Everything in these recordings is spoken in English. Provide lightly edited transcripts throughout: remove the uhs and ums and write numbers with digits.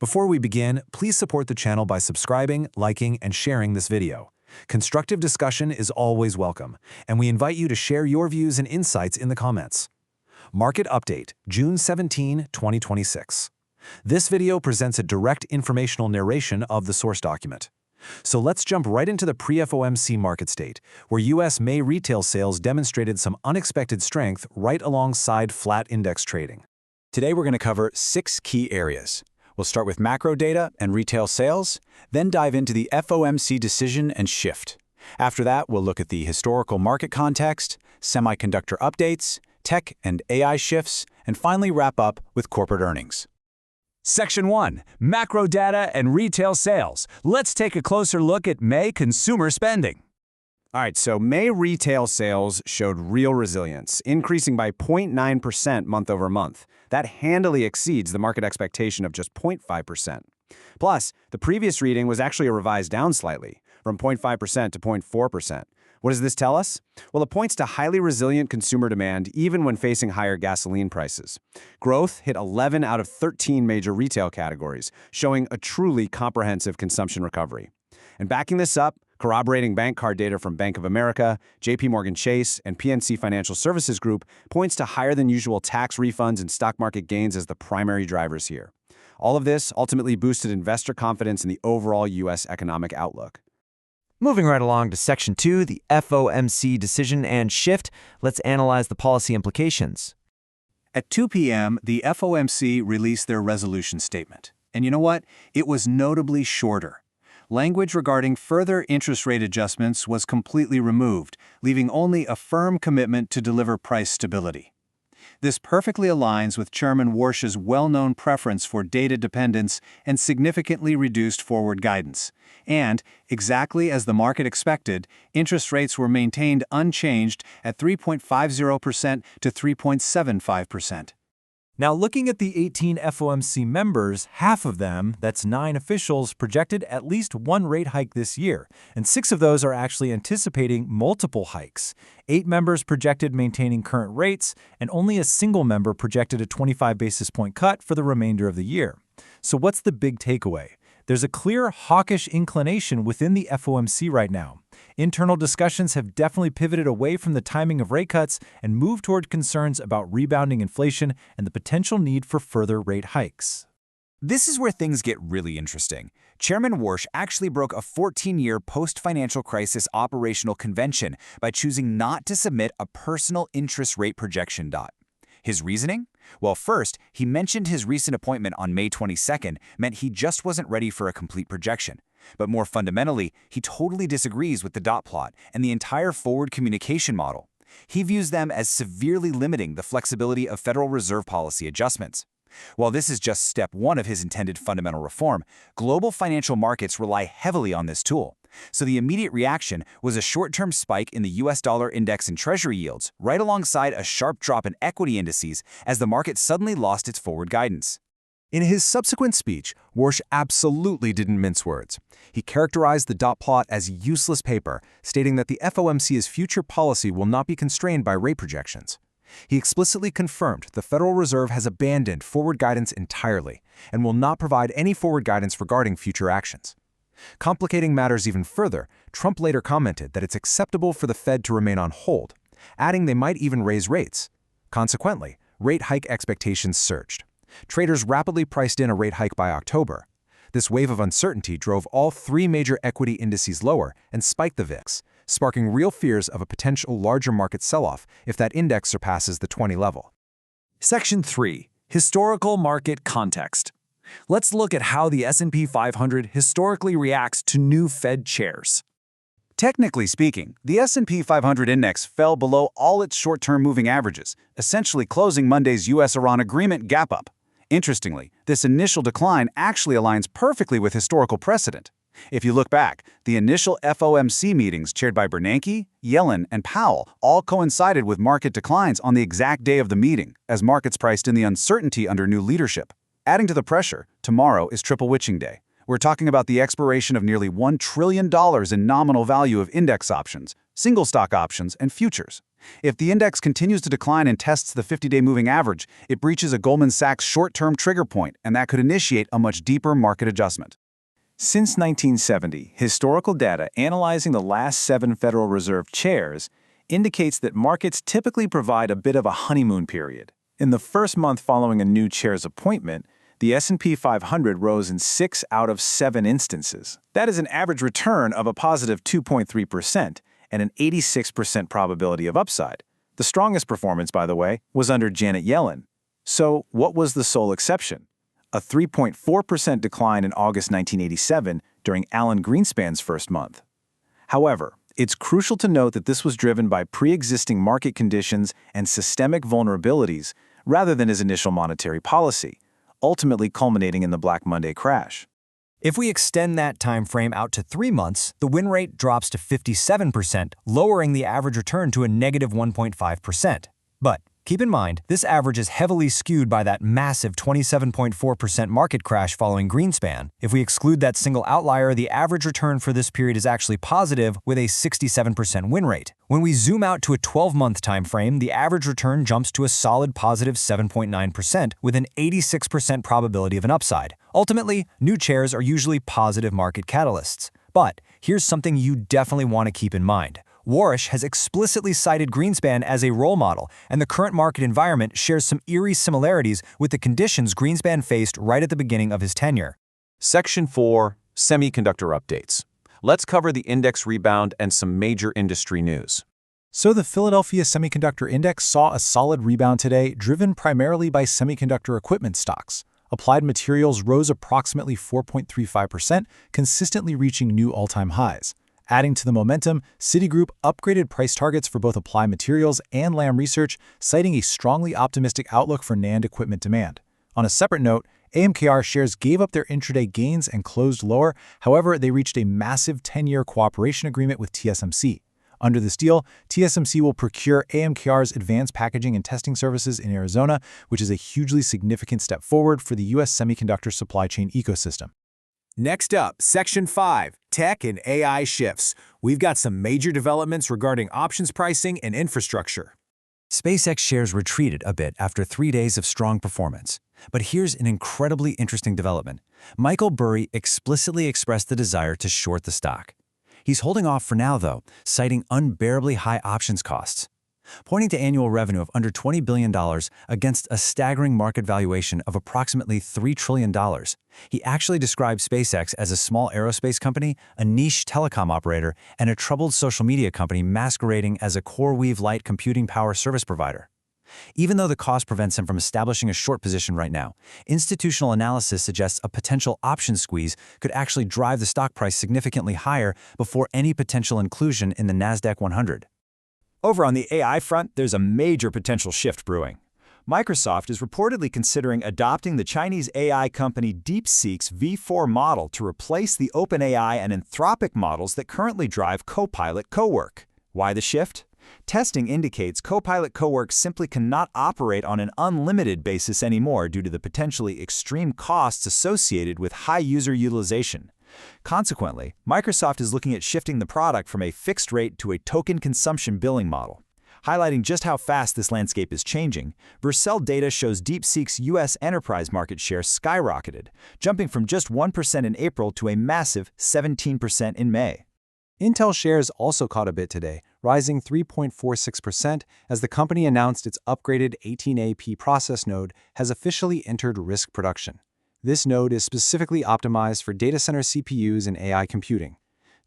Before we begin, please support the channel by subscribing, liking, and sharing this video. Constructive discussion is always welcome, and we invite you to share your views and insights in the comments. Market Update, June 17, 2026. This video presents a direct informational narration of the source document. So let's jump right into the pre-FOMC market state, where U.S. May retail sales demonstrated some unexpected strength right alongside flat index trading. Today we're going to cover 6 key areas. We'll start with macro data and retail sales, then dive into the FOMC decision and shift. After that, we'll look at the historical market context, semiconductor updates, tech and AI shifts, and finally wrap up with corporate earnings. Section 1. Macro data and retail sales. Let's take a closer look at May consumer spending. All right, so May retail sales showed real resilience, increasing by 0.9% month over month. That handily exceeds the market expectation of just 0.5%. Plus, the previous reading was actually revised down slightly, from 0.5% to 0.4%. What does this tell us? Well, it points to highly resilient consumer demand even when facing higher gasoline prices. Growth hit 11 out of 13 major retail categories, showing a truly comprehensive consumption recovery. And backing this up, corroborating bank card data from Bank of America, JP Chase, and PNC Financial Services Group points to higher than usual tax refunds and stock market gains as the primary drivers here. All of this ultimately boosted investor confidence in the overall U.S. economic outlook. Moving right along to Section 2, the FOMC decision and shift, let's analyze the policy implications. At 2 p.m., the FOMC released their resolution statement. And you know what? It was notably shorter. Language regarding further interest rate adjustments was completely removed, leaving only a firm commitment to deliver price stability. This perfectly aligns with Chairman Warsh's well-known preference for data dependence and significantly reduced forward guidance. And, exactly as the market expected, interest rates were maintained unchanged at 3.50% to 3.75%. Now, looking at the 18 FOMC members, half of them, that's 9 officials, projected at least one rate hike this year, and 6 of those are actually anticipating multiple hikes. 8 members projected maintaining current rates, and only a single member projected a 25 basis point cut for the remainder of the year. So what's the big takeaway? There's a clear hawkish inclination within the FOMC right now. Internal discussions have definitely pivoted away from the timing of rate cuts and moved toward concerns about rebounding inflation and the potential need for further rate hikes. This is where things get really interesting. Chairman Warsh actually broke a 14-year post-financial crisis operational convention by choosing not to submit a personal interest rate projection. His reasoning? Well, first, he mentioned his recent appointment on May 22nd meant he just wasn't ready for a complete projection. But more fundamentally, he totally disagrees with the dot plot and the entire forward communication model. He views them as severely limiting the flexibility of Federal Reserve policy adjustments. While this is just step 1 of his intended fundamental reform, global financial markets rely heavily on this tool. So the immediate reaction was a short-term spike in the US dollar index and Treasury yields, right alongside a sharp drop in equity indices as the market suddenly lost its forward guidance. In his subsequent speech, Warsh absolutely didn't mince words. He characterized the dot plot as useless paper, stating that the FOMC's future policy will not be constrained by rate projections. He explicitly confirmed the Federal Reserve has abandoned forward guidance entirely and will not provide any forward guidance regarding future actions. Complicating matters even further, Trump later commented that it's acceptable for the Fed to remain on hold, adding they might even raise rates. Consequently, rate hike expectations surged. Traders rapidly priced in a rate hike by October. This wave of uncertainty drove all 3 major equity indices lower and spiked the VIX, sparking real fears of a potential larger market sell-off if that index surpasses the 20 level. Section 3. Historical market context. Let's look at how the S&P 500 historically reacts to new Fed chairs. Technically speaking, the S&P 500 index fell below all its short-term moving averages, essentially closing Monday's U.S.-Iran agreement gap up. Interestingly, this initial decline actually aligns perfectly with historical precedent. If you look back, the initial FOMC meetings chaired by Bernanke, Yellen, and Powell all coincided with market declines on the exact day of the meeting, as markets priced in the uncertainty under new leadership. Adding to the pressure, tomorrow is Triple Witching Day. We're talking about the expiration of nearly $1 trillion in nominal value of index options, single stock options, and futures. If the index continues to decline and tests the 50-day moving average, it breaches a Goldman Sachs short-term trigger point, and that could initiate a much deeper market adjustment. Since 1970, historical data analyzing the last 7 Federal Reserve chairs indicates that markets typically provide a bit of a honeymoon period. In the first month following a new chair's appointment, the S&P 500 rose in 6 out of 7 instances. That is an average return of a positive 2.3% and an 86% probability of upside. The strongest performance, by the way, was under Janet Yellen. So, what was the sole exception? A 3.4% decline in August 1987 during Alan Greenspan's first month. However, it's crucial to note that this was driven by pre-existing market conditions and systemic vulnerabilities rather than his initial monetary policy, ultimately culminating in the Black Monday crash. If we extend that time frame out to 3 months, the win rate drops to 57%, lowering the average return to a negative 1.5%. But keep in mind, this average is heavily skewed by that massive 27.4% market crash following Greenspan. If we exclude that single outlier, the average return for this period is actually positive with a 67% win rate. When we zoom out to a 12-month time frame, the average return jumps to a solid positive 7.9% with an 86% probability of an upside. Ultimately, new chairs are usually positive market catalysts. But here's something you definitely want to keep in mind. Warsh has explicitly cited Greenspan as a role model, and the current market environment shares some eerie similarities with the conditions Greenspan faced right at the beginning of his tenure. Section 4, Semiconductor Updates. Let's cover the index rebound and some major industry news. So the Philadelphia Semiconductor Index saw a solid rebound today, driven primarily by semiconductor equipment stocks. Applied Materials rose approximately 4.35%, consistently reaching new all-time highs. Adding to the momentum, Citigroup upgraded price targets for both Applied Materials and Lam Research, citing a strongly optimistic outlook for NAND equipment demand. On a separate note, AMKR shares gave up their intraday gains and closed lower. However, they reached a massive 10-year cooperation agreement with TSMC. Under this deal, TSMC will procure AMKR's advanced packaging and testing services in Arizona, which is a hugely significant step forward for the U.S. semiconductor supply chain ecosystem. Next up, Section 5, Tech and AI Shifts. We've got some major developments regarding options pricing and infrastructure. SpaceX shares retreated a bit after 3 days of strong performance. But here's an incredibly interesting development. Michael Burry explicitly expressed the desire to short the stock. He's holding off for now, though, citing unbearably high options costs. Pointing to annual revenue of under $20 billion against a staggering market valuation of approximately $3 trillion, he actually described SpaceX as a small aerospace company, a niche telecom operator, and a troubled social media company masquerading as a CoreWeave light computing power service provider. Even though the cost prevents him from establishing a short position right now, institutional analysis suggests a potential option squeeze could actually drive the stock price significantly higher before any potential inclusion in the NASDAQ 100. Over on the AI front, there's a major potential shift brewing. Microsoft is reportedly considering adopting the Chinese AI company DeepSeek's V4 model to replace the OpenAI and Anthropic models that currently drive Copilot Cowork. Why the shift? Testing indicates Copilot Cowork simply cannot operate on an unlimited basis anymore due to the potentially extreme costs associated with high user utilization. Consequently, Microsoft is looking at shifting the product from a fixed rate to a token consumption billing model. Highlighting just how fast this landscape is changing, Vercel data shows DeepSeek's U.S. enterprise market share skyrocketed, jumping from just 1% in April to a massive 17% in May. Intel shares also caught a bit today, rising 3.46% as the company announced its upgraded 18AP process node has officially entered risk production. This node is specifically optimized for data center CPUs and AI computing.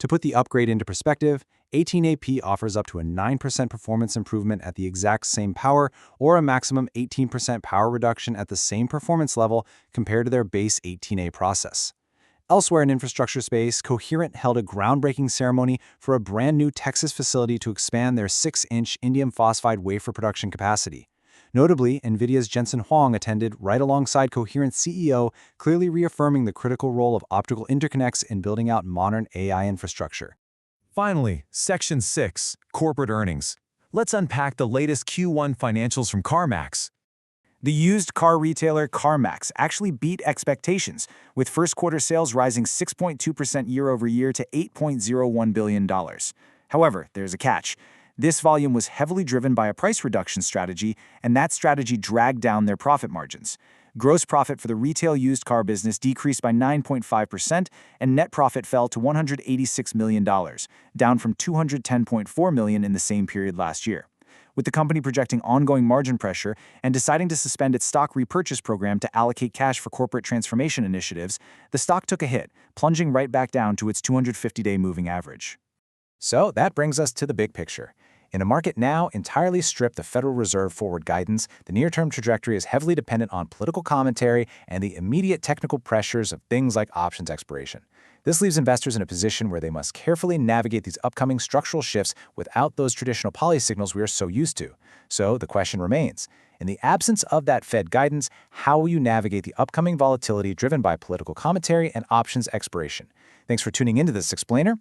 To put the upgrade into perspective, 18AP offers up to a 9% performance improvement at the exact same power or a maximum 18% power reduction at the same performance level compared to their base 18A process. Elsewhere in infrastructure space, Coherent held a groundbreaking ceremony for a brand new Texas facility to expand their 6-inch indium phosphide wafer production capacity. Notably, NVIDIA's Jensen Huang attended right alongside Coherent's CEO, clearly reaffirming the critical role of optical interconnects in building out modern AI infrastructure. Finally, Section 6, Corporate Earnings. Let's unpack the latest Q1 financials from CarMax. The used car retailer CarMax actually beat expectations, with first-quarter sales rising 6.2% year-over-year to $8.01 billion. However, there's a catch. This volume was heavily driven by a price reduction strategy, and that strategy dragged down their profit margins. Gross profit for the retail used car business decreased by 9.5%, and net profit fell to $186 million, down from $210.4 million in the same period last year. With the company projecting ongoing margin pressure and deciding to suspend its stock repurchase program to allocate cash for corporate transformation initiatives, the stock took a hit, plunging right back down to its 250-day moving average. So that brings us to the big picture. In a market now entirely stripped of Federal Reserve forward guidance, the near-term trajectory is heavily dependent on political commentary and the immediate technical pressures of things like options expiration. This leaves investors in a position where they must carefully navigate these upcoming structural shifts without those traditional policy signals we are so used to. So the question remains, in the absence of that Fed guidance, how will you navigate the upcoming volatility driven by political commentary and options expiration? Thanks for tuning into this explainer.